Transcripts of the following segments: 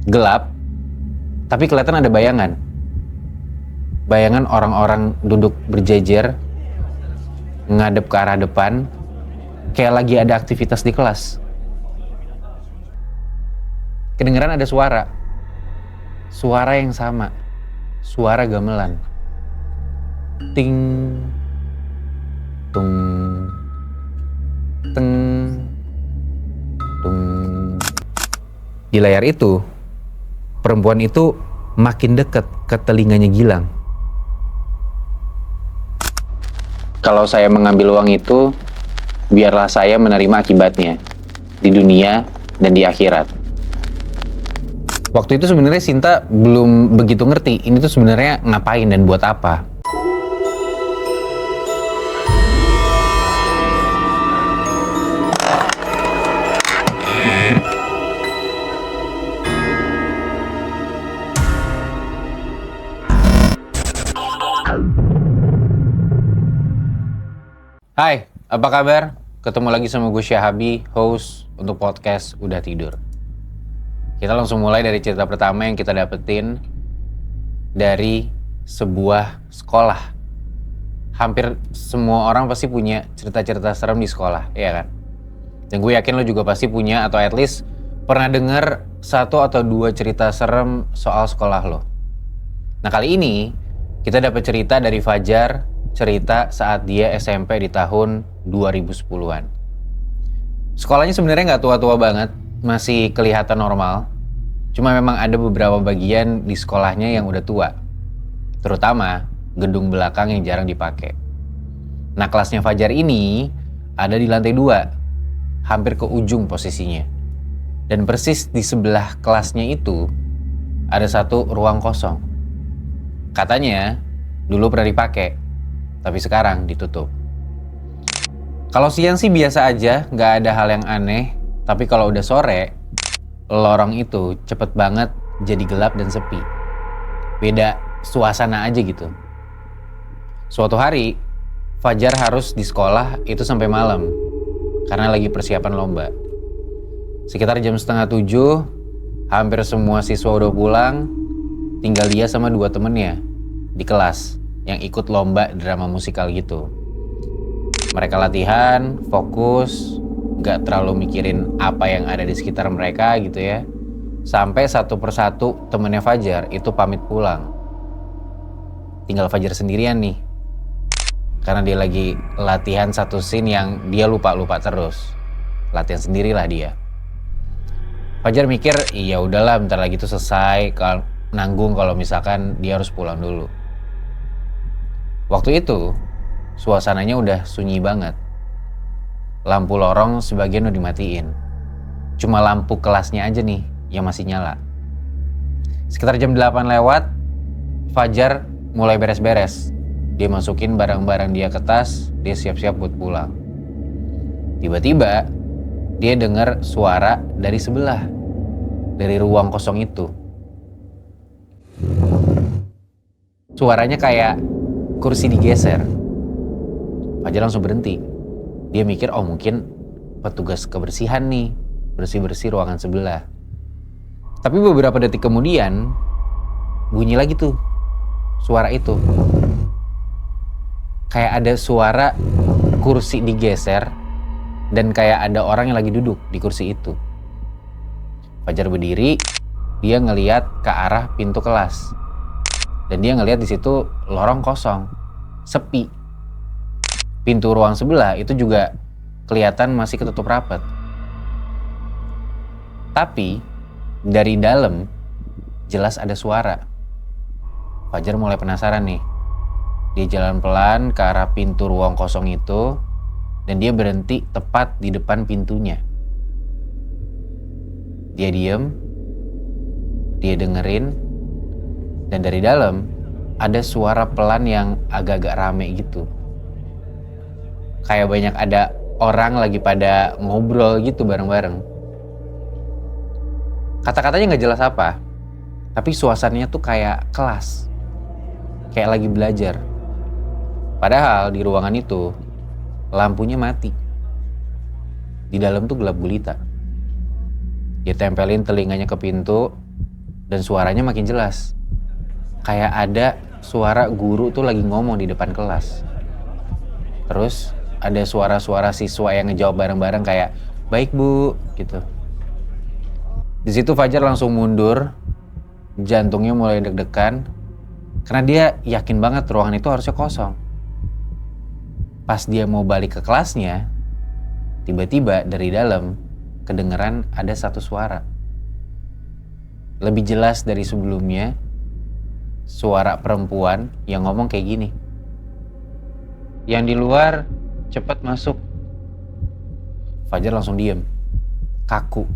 Gelap, tapi kelihatan ada bayangan. Bayangan orang-orang duduk berjejer, ngadep ke arah depan, kayak lagi ada aktivitas di kelas. Kedengeran ada suara. Suara yang sama. Suara gamelan. Ting, tung, teng, tung. Di layar itu, perempuan itu makin dekat ke telinganya Gilang. Kalau saya mengambil uang itu, biarlah saya menerima akibatnya di dunia dan di akhirat. Waktu itu sebenarnya Sinta belum begitu ngerti ini tuh sebenarnya ngapain dan buat apa. Hai, apa kabar? Ketemu lagi sama gue Syahabi, host untuk podcast Udah Tidur. Kita langsung mulai dari cerita pertama yang kita dapetin dari sebuah sekolah. Hampir semua orang pasti punya cerita-cerita serem di sekolah, ya kan? Dan gue yakin lo juga pasti punya atau at least pernah denger satu atau dua cerita serem soal sekolah lo. Nah kali ini kita dapat cerita dari Fajar, cerita saat dia SMP di tahun 2010-an. Sekolahnya sebenarnya nggak tua-tua banget, masih kelihatan normal. Cuma memang ada beberapa bagian di sekolahnya yang udah tua. Terutama gedung belakang yang jarang dipakai. Nah kelasnya Fajar ini ada di lantai 2, hampir ke ujung posisinya. Dan persis di sebelah kelasnya itu ada satu ruang kosong. Katanya dulu pernah dipakai, tapi sekarang ditutup. Kalau siang sih biasa aja, nggak ada hal yang aneh. Tapi kalau udah sore, lorong itu cepet banget jadi gelap dan sepi. Beda suasana aja gitu. Suatu hari, Fajar harus di sekolah itu sampai malam, karena lagi persiapan lomba. Sekitar jam 6:30, hampir semua siswa udah pulang, tinggal dia sama 2 temennya di kelas yang ikut lomba drama musikal gitu. Mereka latihan, fokus, gak terlalu mikirin apa yang ada di sekitar mereka gitu ya. Sampai satu persatu temennya Fajar itu pamit pulang. Tinggal Fajar sendirian nih. Karena dia lagi latihan satu scene yang dia lupa-lupa terus. Latihan sendirilah dia. Fajar mikir, iya udahlah bentar lagi tuh selesai, nanggung kalau misalkan dia harus pulang dulu. Waktu itu, suasananya udah sunyi banget. Lampu lorong sebagian udah dimatiin. Cuma lampu kelasnya aja nih yang masih nyala. Sekitar jam 8 lewat, Fajar mulai beres-beres. Dia masukin barang-barang dia ke tas, dia siap-siap buat pulang. Tiba-tiba, dia dengar suara dari sebelah, dari ruang kosong itu. Suaranya kayak kursi digeser. Fajar langsung berhenti. Dia mikir, oh mungkin petugas kebersihan nih, bersih-bersih ruangan sebelah. Tapi beberapa detik kemudian, bunyi lagi tuh suara itu. Kayak ada suara kursi digeser dan kayak ada orang yang lagi duduk di kursi itu. Fajar berdiri, dia ngelihat ke arah pintu kelas. Dan dia ngelihat di situ lorong kosong, sepi. Pintu ruang sebelah itu juga kelihatan masih ketutup rapat. Tapi dari dalam jelas ada suara. Fajar mulai penasaran nih. Dia jalan pelan ke arah pintu ruang kosong itu dan dia berhenti tepat di depan pintunya. Dia diem, dia dengerin, dan dari dalam ada suara pelan yang agak-agak rame gitu. Kayak banyak ada orang lagi pada ngobrol gitu bareng-bareng. Kata-katanya gak jelas apa, tapi suasananya tuh kayak kelas. Kayak lagi belajar. Padahal di ruangan itu lampunya mati. Di dalam tuh gelap gulita. Dia tempelin telinganya ke pintu, dan suaranya makin jelas. Kayak ada suara guru tuh lagi ngomong di depan kelas. Terus ada suara-suara siswa yang ngejawab bareng-bareng kayak, "Baik Bu," gitu. Di situ Fajar langsung mundur, jantungnya mulai deg-degan, karena dia yakin banget ruangan itu harusnya kosong. Pas dia mau balik ke kelasnya, tiba-tiba dari dalam kedengeran ada satu suara. Lebih jelas dari sebelumnya, suara perempuan yang ngomong kayak gini. "Yang di luar, cepat masuk." Fajar langsung diem, kaku.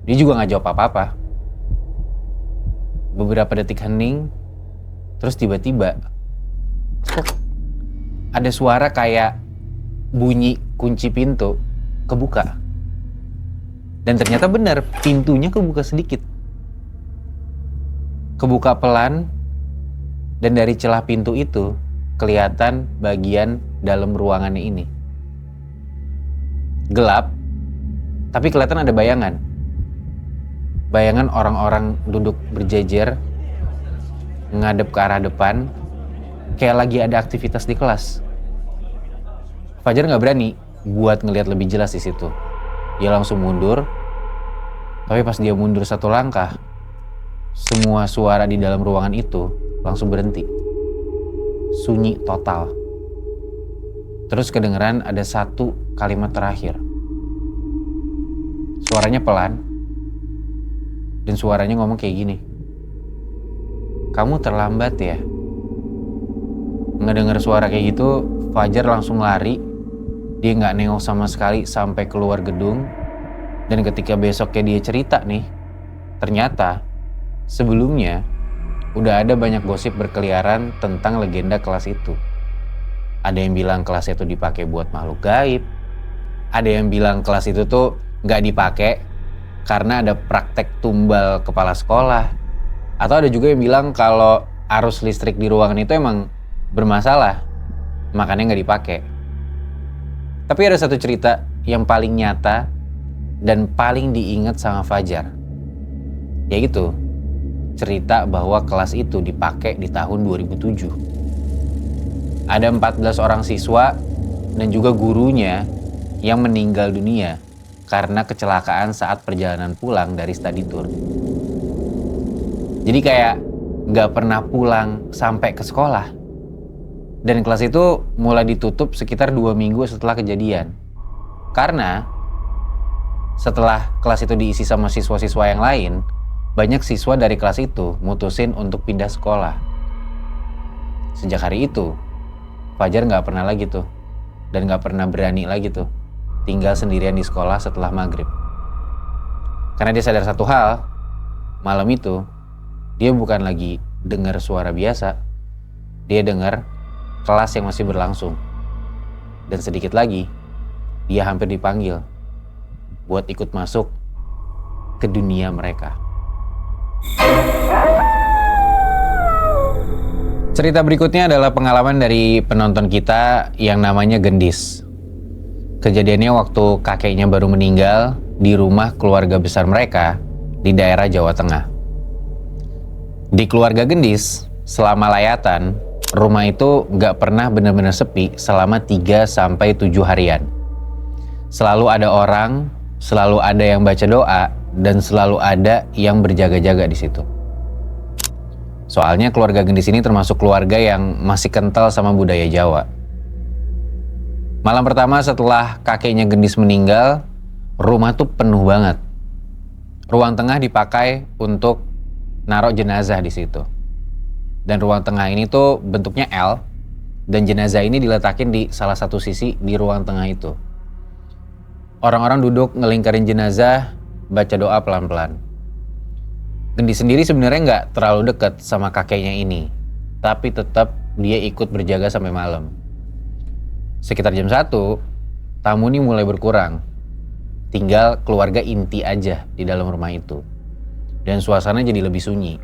Dia juga gak jawab apa-apa. Beberapa detik hening, terus tiba-tiba ada suara kayak bunyi kunci pintu kebuka. Dan ternyata benar, pintunya kebuka sedikit. Kebuka pelan, dan dari celah pintu itu kelihatan bagian dalam ruangannya ini. Gelap, tapi kelihatan ada bayangan. Bayangan orang-orang duduk berjejer, ngadep ke arah depan, kayak lagi ada aktivitas di kelas. Fajar nggak berani buat ngelihat lebih jelas di situ. Dia langsung mundur, tapi pas dia mundur satu langkah, semua suara di dalam ruangan itu langsung berhenti. Sunyi total. Terus kedengeran ada satu kalimat terakhir. Suaranya pelan, dan suaranya ngomong kayak gini. "Kamu terlambat ya?" Ngedenger suara kayak gitu, Fajar langsung lari. Dia gak nengok sama sekali sampai keluar gedung. Dan ketika besoknya dia cerita nih, ternyata sebelumnya udah ada banyak gosip berkeliaran tentang legenda kelas itu. Ada yang bilang kelas itu dipakai buat makhluk gaib. Ada yang bilang kelas itu tuh gak dipakai karena ada praktek tumbal kepala sekolah. Atau ada juga yang bilang kalau arus listrik di ruangan itu emang bermasalah, makanya gak dipakai. Tapi ada satu cerita yang paling nyata dan paling diingat sama Fajar. Yaitu cerita bahwa kelas itu dipakai di tahun 2007. Ada 14 orang siswa dan juga gurunya yang meninggal dunia karena kecelakaan saat perjalanan pulang dari study tour. Jadi kayak gak pernah pulang sampai ke sekolah. Dan kelas itu mulai ditutup sekitar 2 minggu setelah kejadian. Karena setelah kelas itu diisi sama siswa-siswa yang lain, banyak siswa dari kelas itu mutusin untuk pindah sekolah. Sejak hari itu, Fajar gak pernah lagi tuh, dan gak pernah berani lagi tuh tinggal sendirian di sekolah setelah maghrib. Karena dia sadar satu hal, malam itu dia bukan lagi dengar suara biasa, dia dengar kelas yang masih berlangsung. Dan sedikit lagi, dia hampir dipanggil buat ikut masuk ke dunia mereka. Cerita berikutnya adalah pengalaman dari penonton kita yang namanya Gendis. Kejadiannya waktu kakeknya baru meninggal di rumah keluarga besar mereka di daerah Jawa Tengah. Di keluarga Gendis, selama layatan, rumah itu gak pernah benar-benar sepi selama 3-7 harian. Selalu ada orang, selalu ada yang baca doa, dan selalu ada yang berjaga-jaga di situ. Soalnya keluarga Gendis ini termasuk keluarga yang masih kental sama budaya Jawa. Malam pertama setelah kakeknya Gendis meninggal, rumah tuh penuh banget. Ruang tengah dipakai untuk naruh jenazah di situ. Dan ruang tengah ini tuh bentuknya L, dan jenazah ini diletakin di salah satu sisi di ruang tengah itu. Orang-orang duduk ngelingkarin jenazah, baca doa pelan-pelan. Gendis sendiri sebenarnya nggak terlalu dekat sama kakeknya ini, tapi tetap dia ikut berjaga sampai malam. Sekitar jam 1, tamu ini mulai berkurang. Tinggal keluarga inti aja di dalam rumah itu. Dan suasana jadi lebih sunyi.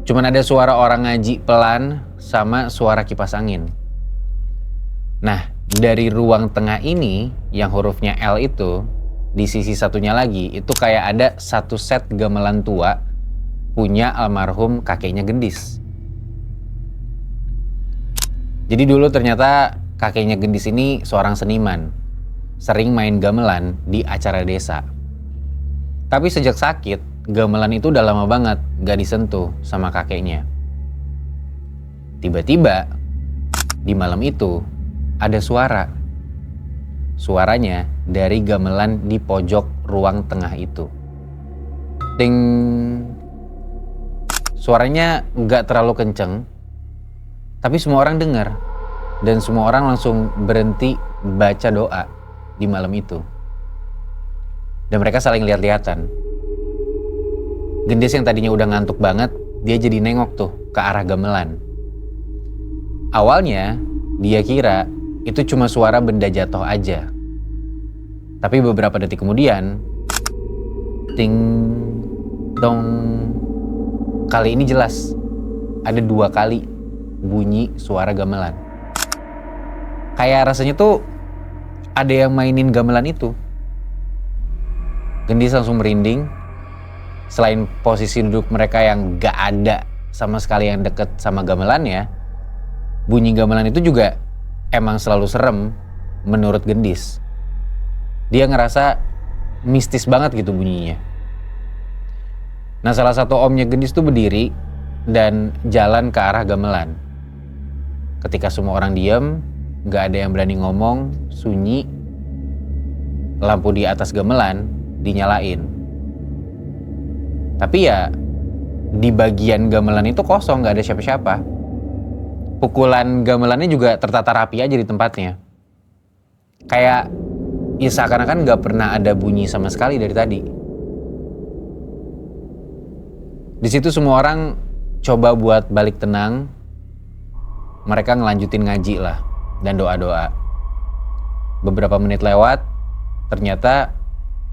Cuman ada suara orang ngaji pelan sama suara kipas angin. Nah, dari ruang tengah ini yang hurufnya L itu, di sisi satunya lagi itu kayak ada satu set gamelan tua punya almarhum kakeknya Gendis. Jadi dulu ternyata kakeknya Gendis ini seorang seniman, sering main gamelan di acara desa. Tapi sejak sakit, gamelan itu udah lama banget gak disentuh sama kakeknya. Tiba-tiba, di malam itu ada suara. Suaranya dari gamelan di pojok ruang tengah itu. Ting. Suaranya gak terlalu kenceng, tapi semua orang dengar. Dan semua orang langsung berhenti baca doa di malam itu. Dan mereka saling lihat-lihatan. Gendis yang tadinya udah ngantuk banget, dia jadi nengok tuh ke arah gamelan. Awalnya, dia kira itu cuma suara benda jatuh aja. Tapi beberapa detik kemudian, ting, dong. Kali ini jelas, ada 2 kali bunyi suara gamelan. Kayak rasanya tuh ada yang mainin gamelan itu. Gendis langsung merinding. Selain posisi duduk mereka yang gak ada sama sekali yang deket sama gamelannya, bunyi gamelan itu juga emang selalu serem menurut Gendis. Dia ngerasa mistis banget gitu bunyinya. Nah, salah satu omnya Gendis tuh berdiri dan jalan ke arah gamelan. Ketika semua orang diam, gak ada yang berani ngomong, sunyi, lampu di atas gamelan dinyalain. Tapi ya, di bagian gamelan itu kosong, gak ada siapa-siapa. Pukulan gamelannya juga tertata rapi aja di tempatnya. Kayak, ya seakan-akan gak pernah ada bunyi sama sekali dari tadi. Di situ semua orang coba buat balik tenang. Mereka ngelanjutin ngaji lah dan doa-doa. Beberapa menit lewat, ternyata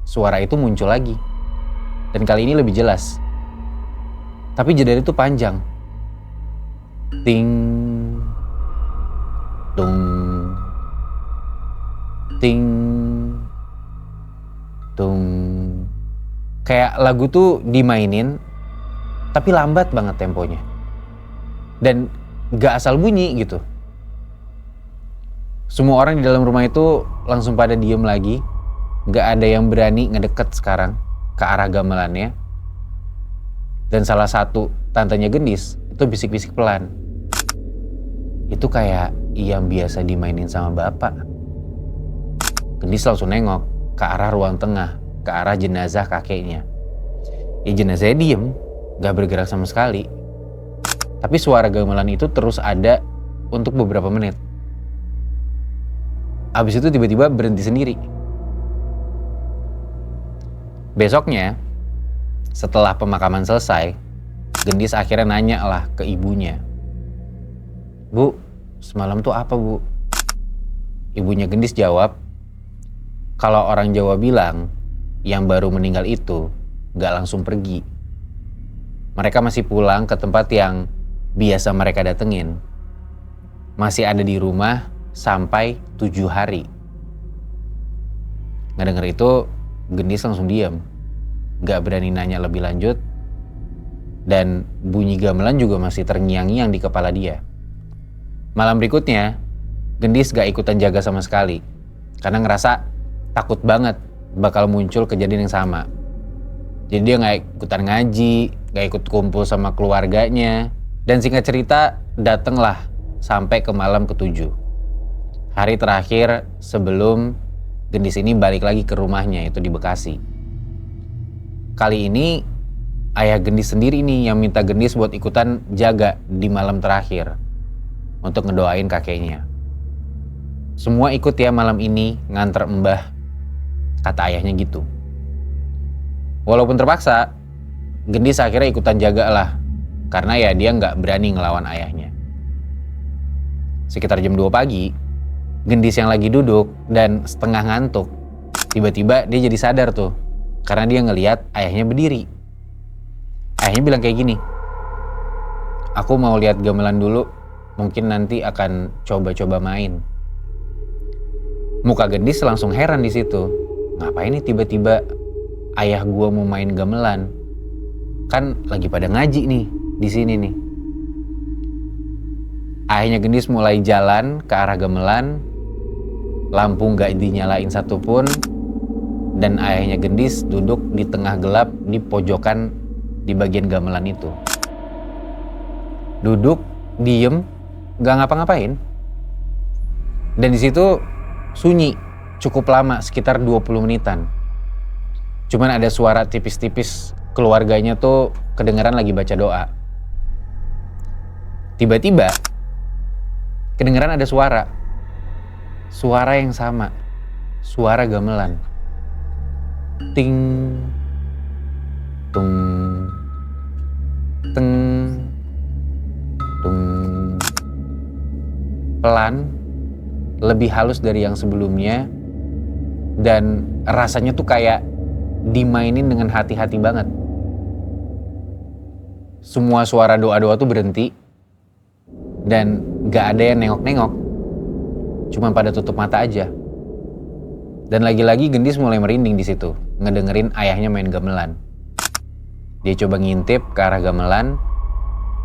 suara itu muncul lagi. Dan kali ini lebih jelas. Tapi jeda itu panjang. Ting, tung, ting, tung. Kayak lagu tuh dimainin, tapi lambat banget temponya. Dan gak asal bunyi gitu. Semua orang di dalam rumah itu langsung pada diem lagi. Gak ada yang berani ngedeket sekarang ke arah gamelannya. Dan salah satu tantenya Gendis itu bisik-bisik pelan. Itu kayak yang biasa dimainin sama bapak. Gendis langsung nengok ke arah ruang tengah, ke arah jenazah kakeknya. Ya jenazahnya diem, gak bergerak sama sekali. Tapi suara gamelan itu terus ada untuk beberapa menit. Abis itu tiba-tiba berhenti sendiri. Besoknya, setelah pemakaman selesai, Gendis akhirnya nanya lah ke ibunya. Bu, semalam tuh apa bu? Ibunya Gendis jawab, kalau orang Jawa bilang, yang baru meninggal itu gak langsung pergi. Mereka masih pulang ke tempat yang biasa mereka datengin. Masih ada di rumah sampai 7 hari. Ngedenger itu, Gendis langsung diam. Gak berani nanya lebih lanjut. Dan bunyi gamelan juga masih terngiang-ngiang di kepala dia. Malam berikutnya, Gendis gak ikutan jaga sama sekali. Karena ngerasa takut banget bakal muncul kejadian yang sama. Jadi dia gak ikutan ngaji, gak ikut kumpul sama keluarganya. Dan singkat cerita, datenglah sampai ke malam ke-7. Hari terakhir sebelum Gendis ini balik lagi ke rumahnya, itu di Bekasi. Kali ini, ayah Gendis sendiri nih yang minta Gendis buat ikutan jaga di malam terakhir. Untuk ngedoain kakeknya. Semua ikut ya malam ini nganter Mbah, kata ayahnya gitu. Walaupun terpaksa, Gendis akhirnya ikutan jaga lah. Karena ya dia gak berani ngelawan ayahnya. Sekitar jam 2 pagi, Gendis yang lagi duduk dan setengah ngantuk, tiba-tiba dia jadi sadar tuh. Karena dia ngelihat ayahnya berdiri. Ayahnya bilang kayak gini, aku mau lihat gamelan dulu, mungkin nanti akan coba-coba main. Muka Gendis langsung heran di situ. Ngapain nih tiba-tiba ayah gua mau main gamelan? Kan lagi pada ngaji nih di sini nih. Ayahnya Gendis mulai jalan ke arah gamelan, lampu nggak dinyalain satupun, dan ayahnya Gendis duduk di tengah gelap di pojokan di bagian gamelan itu. Duduk, diem, nggak ngapa-ngapain. Dan di situ sunyi cukup lama, sekitar 20 menitan. Cuman ada suara tipis-tipis keluarganya tuh kedengeran lagi baca doa. Tiba-tiba kedengeran ada suara yang sama, suara gamelan. Ting, tung, teng, tung. Pelan, lebih halus dari yang sebelumnya, dan rasanya tuh kayak dimainin dengan hati-hati banget. Semua suara doa-doa tuh berhenti, dan gak ada yang nengok-nengok, cuma pada tutup mata aja. Dan lagi-lagi Gendis mulai merinding di situ, ngedengerin ayahnya main gamelan. Dia coba ngintip ke arah gamelan,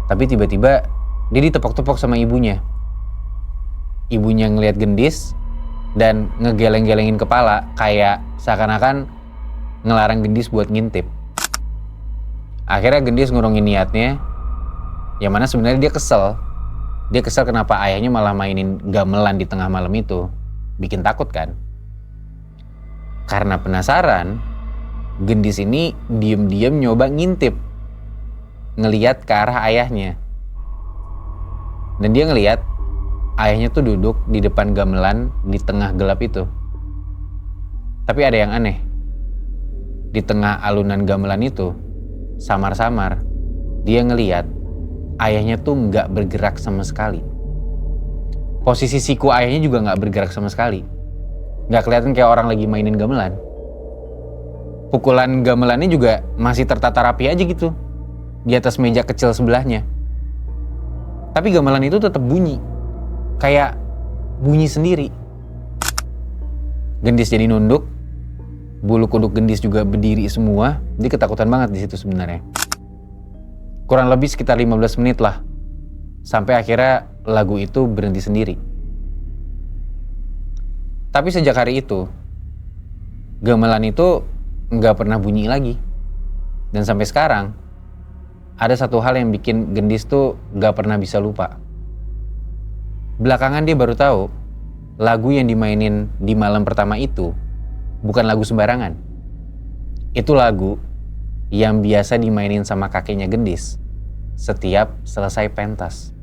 tapi tiba-tiba dia ditepok-tepok sama ibunya. Ibunya ngelihat Gendis dan ngegeleng-gelengin kepala, kayak seakan-akan ngelarang Gendis buat ngintip. Akhirnya Gendis ngurungin niatnya, yang mana sebenarnya dia kesel. Dia kesel kenapa ayahnya malah mainin gamelan di tengah malam itu. Bikin takut kan? Karena penasaran, Gendis ini diem-diem nyoba ngintip, ngeliat ke arah ayahnya. Dan dia ngeliat ayahnya tuh duduk di depan gamelan di tengah gelap itu. Tapi ada yang aneh. Di tengah alunan gamelan itu, samar-samar, dia ngeliat ayahnya tuh nggak bergerak sama sekali. Posisi siku ayahnya juga nggak bergerak sama sekali. Nggak kelihatan kayak orang lagi mainin gamelan. Pukulan gamelannya juga masih tertata rapi aja gitu di atas meja kecil sebelahnya. Tapi gamelan itu tetap bunyi, kayak bunyi sendiri. Gendis jadi nunduk, bulu kuduk Gendis juga berdiri semua. Dia ketakutan banget di situ sebenarnya. Kurang lebih sekitar 15 menit lah, sampai akhirnya lagu itu berhenti sendiri. Tapi sejak hari itu, gamelan itu nggak pernah bunyi lagi. Dan sampai sekarang, ada satu hal yang bikin Gendis tuh nggak pernah bisa lupa. Belakangan dia baru tahu, lagu yang dimainin di malam pertama itu bukan lagu sembarangan. Itu lagu yang biasa dimainin sama kakeknya Gendis setiap selesai pentas.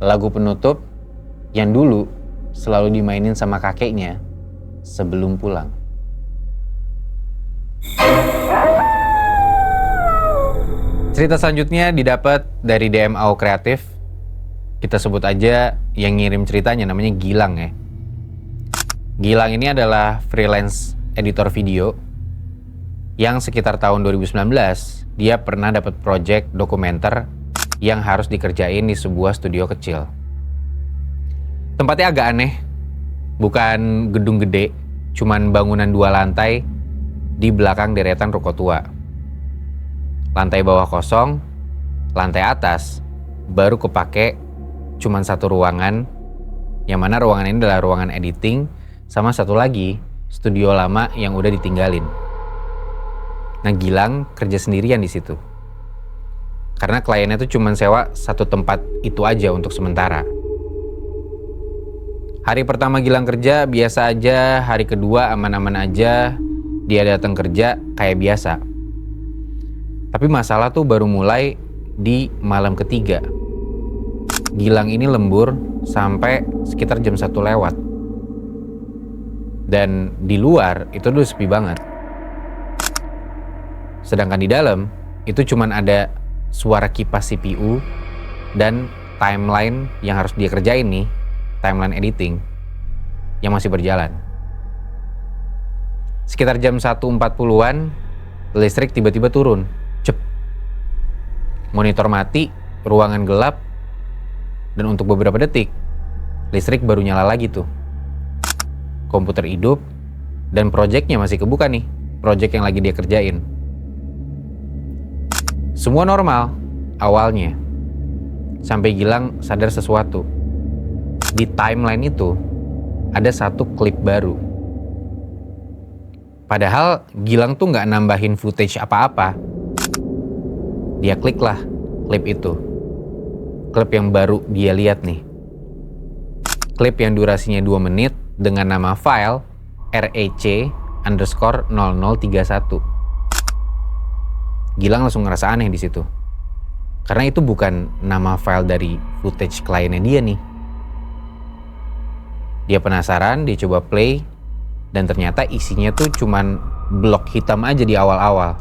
Lagu penutup yang dulu selalu dimainin sama kakeknya sebelum pulang. Cerita selanjutnya didapat dari DM AO Kreatif. Kita sebut aja yang ngirim ceritanya namanya Gilang ya. Gilang ini adalah freelance editor video yang sekitar tahun 2019 dia pernah dapat project dokumenter yang harus dikerjain di sebuah studio kecil. Tempatnya agak aneh, bukan gedung gede, cuman bangunan 2 lantai di belakang deretan ruko tua. Lantai bawah kosong, lantai atas baru kepake cuman 1 ruangan, yang mana ruangan ini adalah ruangan editing, sama satu lagi studio lama yang udah ditinggalin. Nah, Gilang kerja sendirian di situ. Karena kliennya tuh cuma sewa 1 tempat itu aja untuk sementara. Hari pertama Gilang kerja biasa aja, hari kedua aman-aman aja, dia datang kerja kayak biasa. Tapi masalah tuh baru mulai di malam ketiga. Gilang ini lembur sampai sekitar jam 1 lewat. Dan di luar itu udah sepi banget. Sedangkan di dalam itu cuman ada suara kipas CPU dan timeline yang harus dia kerjain nih, timeline editing yang masih berjalan. Sekitar jam 1.40-an listrik tiba-tiba turun. Cep. Monitor mati, ruangan gelap, dan untuk beberapa detik listrik baru nyala lagi tuh. Komputer hidup dan proyeknya masih kebuka nih, proyek yang lagi dia kerjain. Semua normal awalnya, sampai Gilang sadar sesuatu. Di timeline itu ada satu klip baru. Padahal Gilang tuh nggak nambahin footage apa-apa. Dia kliklah klip itu. Klip yang baru dia lihat nih. Klip yang durasinya 2 menit dengan nama file REC_0031. Gilang langsung ngerasa aneh di situ. Karena itu bukan nama file dari footage kliennya dia nih. Dia penasaran, dia coba play, dan ternyata isinya tuh cuman blok hitam aja di awal-awal.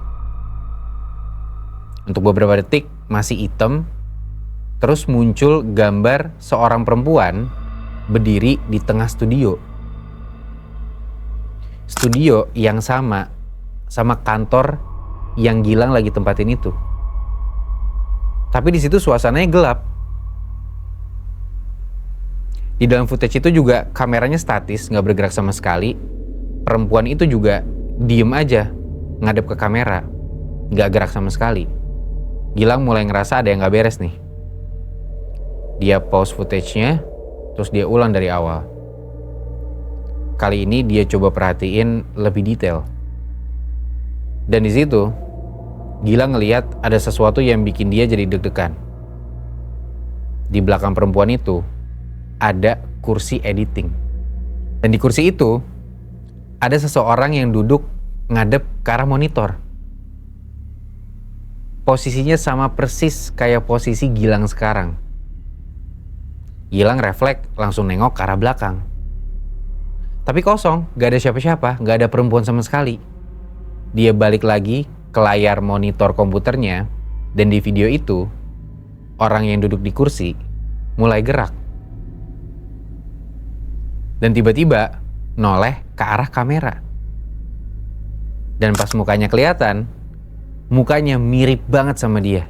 Untuk beberapa detik masih hitam, terus muncul gambar seorang perempuan berdiri di tengah studio. Studio yang sama kantor yang Gilang lagi tempatin itu. Tapi di situ suasananya gelap. Di dalam footage itu juga kameranya statis, nggak bergerak sama sekali. Perempuan itu juga diem aja, ngadep ke kamera, nggak gerak sama sekali. Gilang mulai ngerasa ada yang nggak beres nih. Dia pause footage-nya, terus dia ulang dari awal. Kali ini dia coba perhatiin lebih detail. Dan di situ, Gilang ngelihat ada sesuatu yang bikin dia jadi deg-degan. Di belakang perempuan itu, ada kursi editing. Dan di kursi itu, ada seseorang yang duduk ngadep ke arah monitor. Posisinya sama persis kayak posisi Gilang sekarang. Gilang refleks langsung nengok ke arah belakang. Tapi kosong, gak ada siapa-siapa, gak ada perempuan sama sekali. Dia balik lagi ke layar monitor komputernya, dan di video itu, orang yang duduk di kursi mulai gerak. Dan tiba-tiba noleh ke arah kamera. Dan pas mukanya kelihatan, mukanya mirip banget sama dia.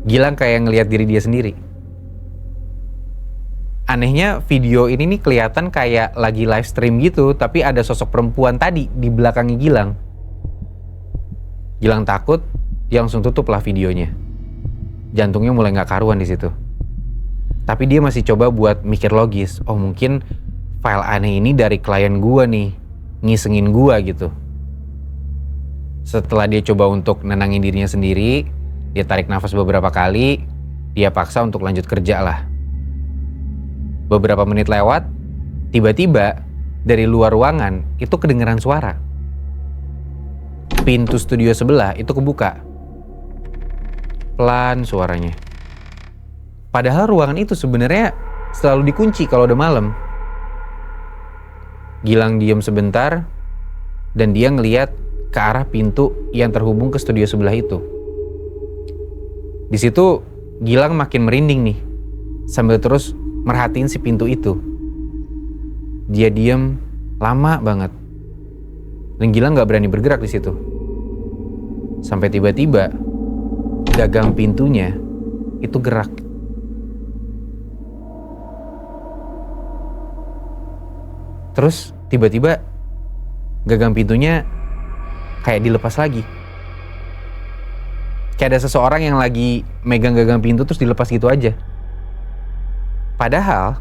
Gilang kayak ngelihat diri dia sendiri. Anehnya video ini nih kelihatan kayak lagi live stream gitu, tapi ada sosok perempuan tadi di belakangnya Gilang. Gilang takut, dia langsung tutup lah videonya. Jantungnya mulai nggak karuan di situ. Tapi dia masih coba buat mikir logis. Oh mungkin file aneh ini dari klien gua nih, ngisengin gua gitu. Setelah dia coba untuk nenangin dirinya sendiri, dia tarik nafas beberapa kali, dia paksa untuk lanjut kerja lah. Beberapa menit lewat, tiba-tiba dari luar ruangan itu kedengeran suara. Pintu studio sebelah itu kebuka. Pelan suaranya. Padahal ruangan itu sebenarnya selalu dikunci kalau udah malam. Gilang diam sebentar dan dia ngeliat ke arah pintu yang terhubung ke studio sebelah itu. Di situ Gilang makin merinding nih, sambil terus merhatiin si pintu itu. Dia diam lama banget. Dan Gilang nggak berani bergerak di situ. Sampai tiba-tiba gagang pintunya itu gerak. Terus tiba-tiba gagang pintunya kayak dilepas lagi. Kayak ada seseorang yang lagi megang gagang pintu terus dilepas gitu aja. Padahal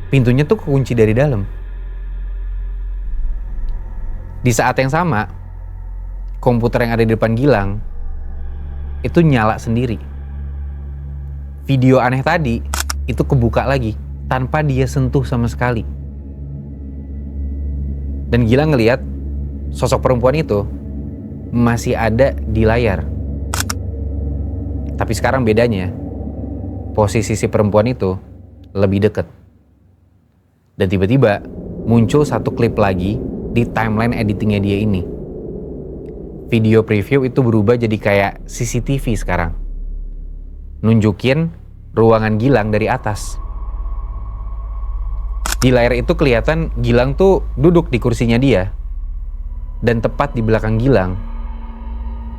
pintunya tuh kekunci dari dalam. Di saat yang sama, komputer yang ada di depan Gilang itu nyala sendiri. Video aneh tadi itu kebuka lagi tanpa dia sentuh sama sekali. Dan Gilang ngelihat sosok perempuan itu masih ada di layar. Tapi sekarang bedanya, posisi si perempuan itu lebih dekat. Dan tiba-tiba muncul satu klip lagi di timeline editingnya dia ini. Video preview itu berubah jadi kayak CCTV sekarang. Nunjukin ruangan Gilang dari atas. Di layar itu kelihatan Gilang tuh duduk di kursinya dia. Dan tepat di belakang Gilang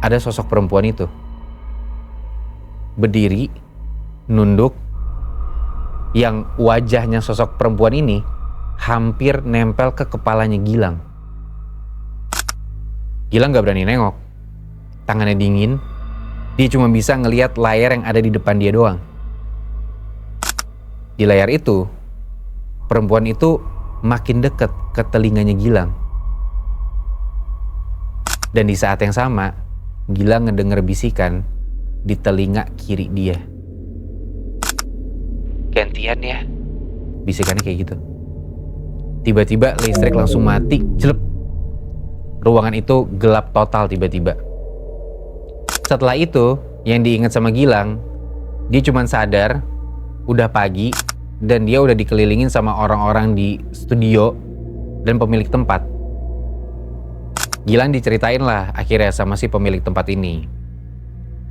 ada sosok perempuan itu. Berdiri, nunduk, yang wajahnya sosok perempuan ini hampir nempel ke kepalanya Gilang. Gilang gak berani nengok. tangannya dingin, dia cuma bisa ngelihat layar yang ada di depan dia doang. Di layar itu, perempuan itu makin dekat ke telinganya Gilang. Dan di saat yang sama, Gilang ngedenger bisikan di telinga kiri dia. "Gantian ya," bisikannya kayak gitu. Tiba-tiba listrik langsung mati, jelep. Ruangan itu gelap total tiba-tiba. Setelah itu, yang diingat sama Gilang, dia cuma sadar udah pagi dan dia udah dikelilingin sama orang-orang di studio dan pemilik tempat. Gilang diceritain lah akhirnya sama si pemilik tempat ini.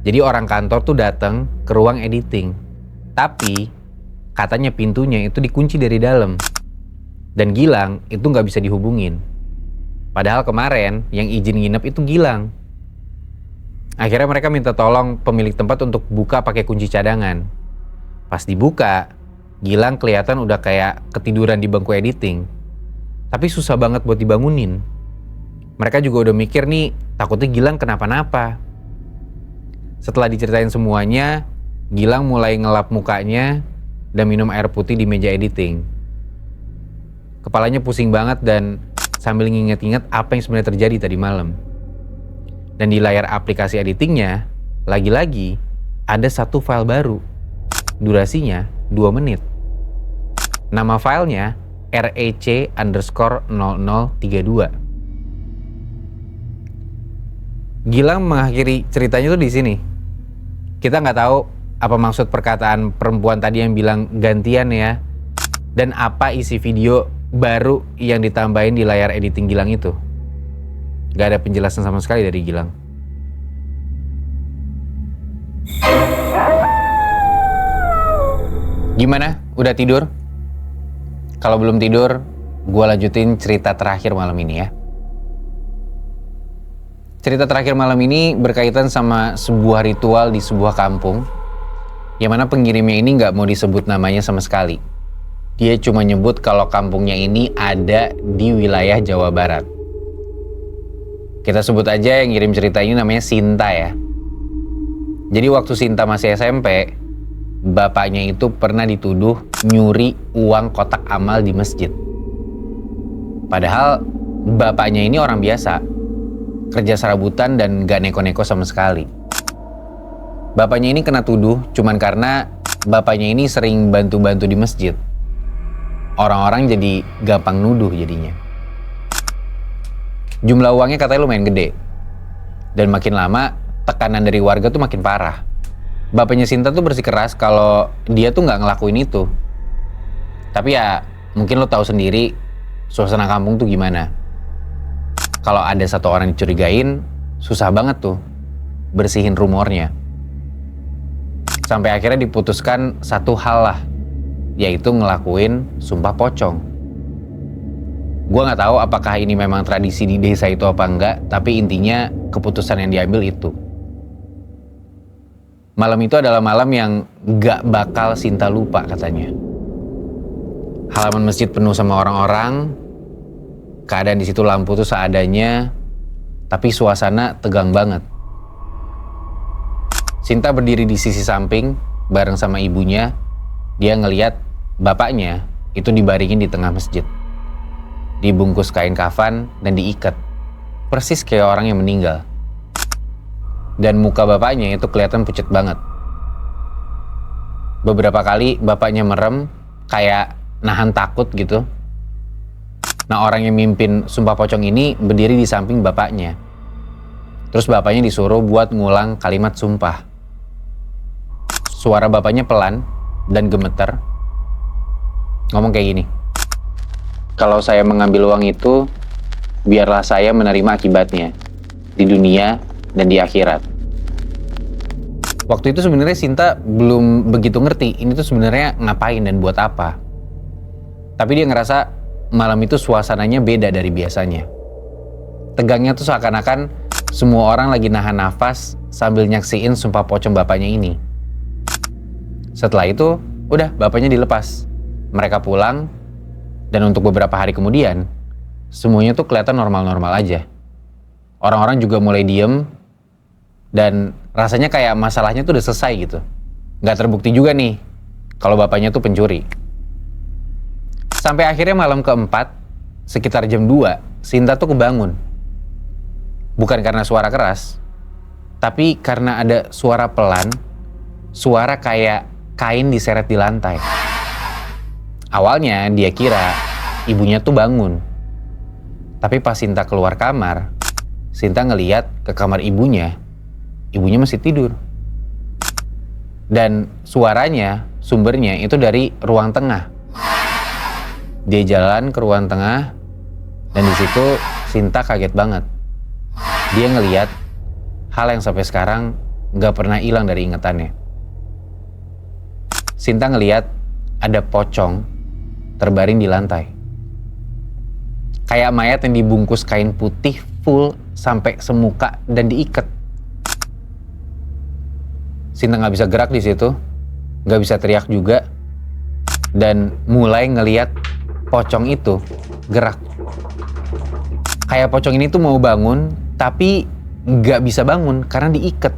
Jadi orang kantor tuh datang ke ruang editing, tapi katanya pintunya itu dikunci dari dalam. Dan Gilang itu nggak bisa dihubungin. Padahal kemarin yang izin nginep itu Gilang. Akhirnya mereka minta tolong pemilik tempat untuk buka pakai kunci cadangan. Pas dibuka, Gilang kelihatan udah kayak ketiduran di bangku editing. Tapi susah banget buat dibangunin. Mereka juga udah mikir nih, takutnya Gilang kenapa-napa. Setelah diceritain semuanya, Gilang mulai ngelap mukanya dan minum air putih di meja editing. Kepalanya pusing banget dan sambil nginget-inget apa yang sebenarnya terjadi tadi malam. Dan di layar aplikasi editingnya, lagi-lagi ada satu file baru. Durasinya 2 menit. Nama filenya REC_0032. Gilang mengakhiri ceritanya tuh di sini. Kita nggak tahu apa maksud perkataan perempuan tadi yang bilang gantian ya, dan apa isi video baru yang ditambahin di layar editing Gilang itu. Gak ada penjelasan sama sekali dari Gilang. Gimana? Udah tidur? Kalau belum tidur, gue lanjutin cerita terakhir malam ini ya. Cerita terakhir malam ini berkaitan sama sebuah ritual di sebuah kampung, yang mana pengirimnya ini gak mau disebut namanya sama sekali. Dia cuma nyebut kalau kampungnya ini ada di wilayah Jawa Barat. Kita sebut aja yang ngirim cerita ini namanya Sinta ya. Jadi waktu Sinta masih SMP, bapaknya itu pernah dituduh nyuri uang kotak amal di masjid. Padahal bapaknya ini orang biasa, kerja serabutan dan gak neko-neko sama sekali. Bapaknya ini kena tuduh cuman karena bapaknya ini sering bantu-bantu di masjid. Orang-orang jadi gampang nuduh jadinya. Jumlah uangnya katanya lumayan gede. Dan makin lama, tekanan dari warga tuh makin parah. Bapaknya Sinta tuh bersikeras kalau dia tuh nggak ngelakuin itu. Tapi ya, mungkin lo tahu sendiri, suasana kampung tuh gimana. Kalau ada satu orang dicurigain, susah banget tuh bersihin rumornya. Sampai akhirnya diputuskan satu hal lah, yaitu ngelakuin sumpah pocong. Gue nggak tahu apakah ini memang tradisi di desa itu apa enggak, tapi intinya keputusan yang diambil itu. Malam itu adalah malam yang gak bakal Sinta lupa katanya. Halaman masjid penuh sama orang-orang, keadaan di situ lampu tuh seadanya, tapi suasana tegang banget. Sinta berdiri di sisi samping bareng sama ibunya. Dia ngeliat bapaknya itu dibaringin di tengah masjid, dibungkus kain kafan dan diikat, persis kayak orang yang meninggal. Dan muka bapaknya itu kelihatan pucat banget. Beberapa kali bapaknya merem, kayak nahan takut gitu. Nah, orang yang mimpin sumpah pocong ini berdiri di samping bapaknya. Terus bapaknya disuruh buat ngulang kalimat sumpah. Suara bapaknya pelan dan gemeter, ngomong kayak gini. Kalau saya mengambil uang itu, biarlah saya menerima akibatnya di dunia dan di akhirat. Waktu itu sebenarnya Sinta belum begitu ngerti ini tuh sebenarnya ngapain dan buat apa. Tapi dia ngerasa malam itu suasananya beda dari biasanya. Tegangnya tuh seakan-akan semua orang lagi nahan nafas sambil nyaksiin sumpah pocong bapaknya ini. Setelah itu, udah bapaknya dilepas. Mereka pulang, dan untuk beberapa hari kemudian, semuanya tuh kelihatan normal-normal aja. Orang-orang juga mulai diem, Dan rasanya kayak masalahnya tuh udah selesai gitu. Nggak terbukti juga nih kalau bapaknya tuh pencuri. Sampai akhirnya malam keempat, sekitar jam 2, Sinta tuh kebangun. Bukan karena suara keras, tapi karena ada suara pelan, suara kayak kain diseret di lantai. Awalnya dia kira ibunya tuh bangun. Tapi pas Sinta keluar kamar, Sinta ngeliat ke kamar ibunya masih tidur. Dan suaranya, sumbernya itu dari ruang tengah. Dia jalan ke ruang tengah, dan di situ Sinta kaget banget. Dia ngeliat hal yang sampai sekarang gak pernah hilang dari ingatannya. Sinta ngeliat ada pocong terbaring di lantai. Kayak mayat yang dibungkus kain putih full sampai semuka dan diikat. Sinta nggak bisa gerak di situ, nggak bisa teriak juga, dan mulai ngeliat pocong itu gerak. Kayak pocong ini tuh mau bangun, tapi nggak bisa bangun karena diikat.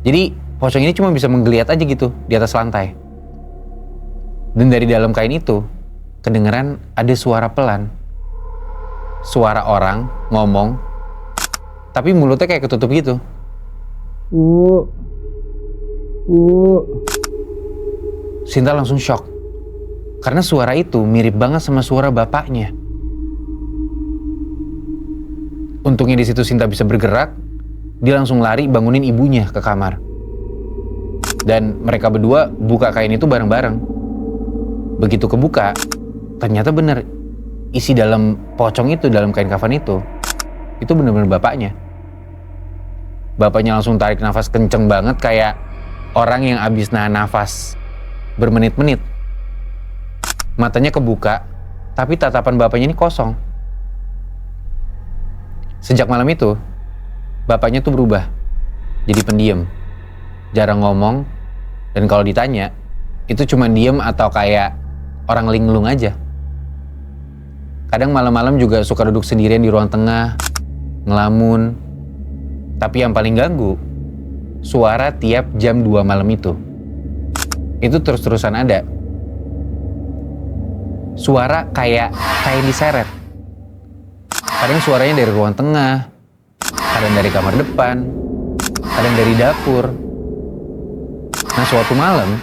Jadi pocong ini cuma bisa menggeliat aja gitu di atas lantai. Dan dari dalam kain itu kedengeran ada suara pelan. Suara orang ngomong, tapi mulutnya kayak ketutup gitu. Sinta langsung shock. Karena suara itu mirip banget sama suara bapaknya. Untungnya di situ Sinta bisa bergerak, dia langsung lari bangunin ibunya ke kamar. Dan mereka berdua buka kain itu bareng-bareng. Begitu kebuka, ternyata bener isi dalam pocong itu, dalam kain kafan itu bener-bener bapaknya. Bapaknya langsung tarik nafas kenceng banget kayak orang yang abis nahan nafas bermenit-menit. Matanya kebuka, tapi tatapan bapaknya ini kosong. Sejak malam itu, bapaknya tuh berubah jadi pendiam, jarang ngomong, dan kalau ditanya, itu cuma diem atau kayak orang linglung aja. Kadang malam-malam juga suka duduk sendirian di ruang tengah, ngelamun. Tapi yang paling ganggu, suara tiap jam 2 malam itu terus-terusan ada. Suara kayak kain diseret. Kadang suaranya dari ruang tengah, kadang dari kamar depan, kadang dari dapur. Nah, suatu malam,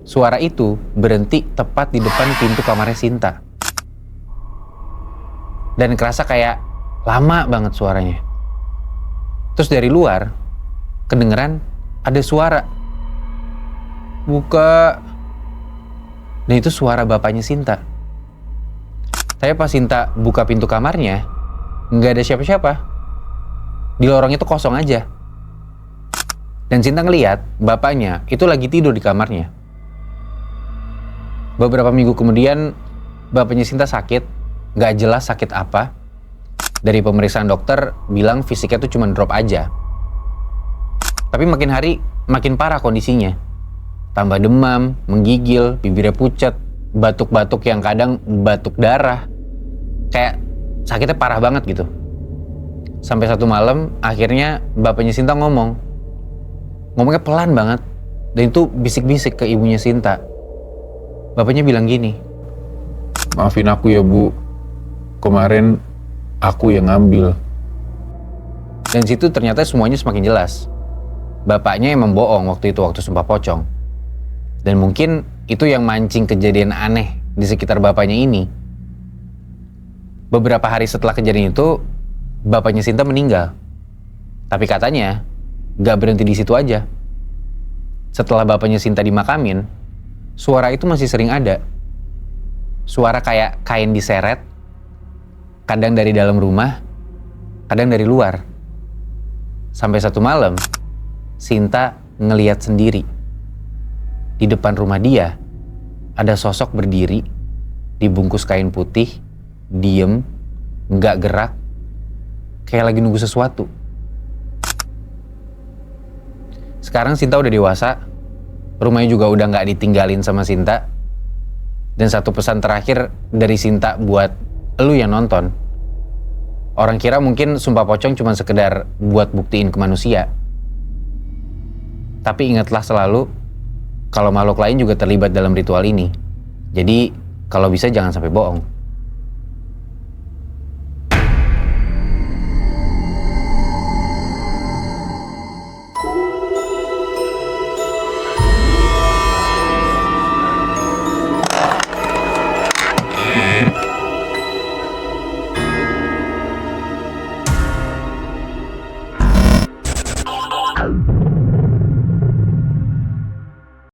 suara itu berhenti tepat di depan pintu kamarnya Sinta. Dan kerasa kayak lama banget suaranya. Terus dari luar, kedengeran ada suara. Buka. Dan itu suara bapaknya Sinta. Tapi pas Sinta buka pintu kamarnya, nggak ada siapa-siapa. Di lorong itu kosong aja. Dan Sinta ngeliat bapaknya itu lagi tidur di kamarnya. Beberapa minggu kemudian, bapaknya Sinta sakit, nggak jelas sakit apa. Dari pemeriksaan dokter bilang fisiknya tuh cuma drop aja. Tapi makin hari makin parah kondisinya. Tambah demam, menggigil, bibirnya pucat, batuk-batuk yang kadang batuk darah. Kayak sakitnya parah banget gitu. Sampai satu malam akhirnya bapaknya Sinta ngomong. Ngomongnya pelan banget. Dan itu bisik-bisik ke ibunya Sinta. Bapaknya bilang gini. Maafin aku ya Bu, kemarin aku yang ngambil. Dan situ ternyata semuanya semakin jelas. Bapaknya emang bohong waktu sumpah pocong. Dan mungkin itu yang mancing kejadian aneh di sekitar bapaknya ini. Beberapa hari setelah kejadian itu, bapaknya Sinta meninggal. Tapi katanya, gak berhenti di situ aja. Setelah bapaknya Sinta dimakamin, suara itu masih sering ada. Suara kayak kain diseret, kadang dari dalam rumah, kadang dari luar. Sampai satu malam, Sinta ngeliat sendiri. Di depan rumah dia, ada sosok berdiri, dibungkus kain putih, diem, nggak gerak, kayak lagi nunggu sesuatu. Sekarang Sinta udah dewasa, rumahnya juga udah nggak ditinggalin sama Sinta. Dan satu pesan terakhir dari Sinta buat elu yang nonton. Orang kira mungkin sumpah pocong cuma sekedar buat buktiin ke manusia. Tapi ingatlah selalu, kalau makhluk lain juga terlibat dalam ritual ini. Jadi, kalau bisa jangan sampai bohong.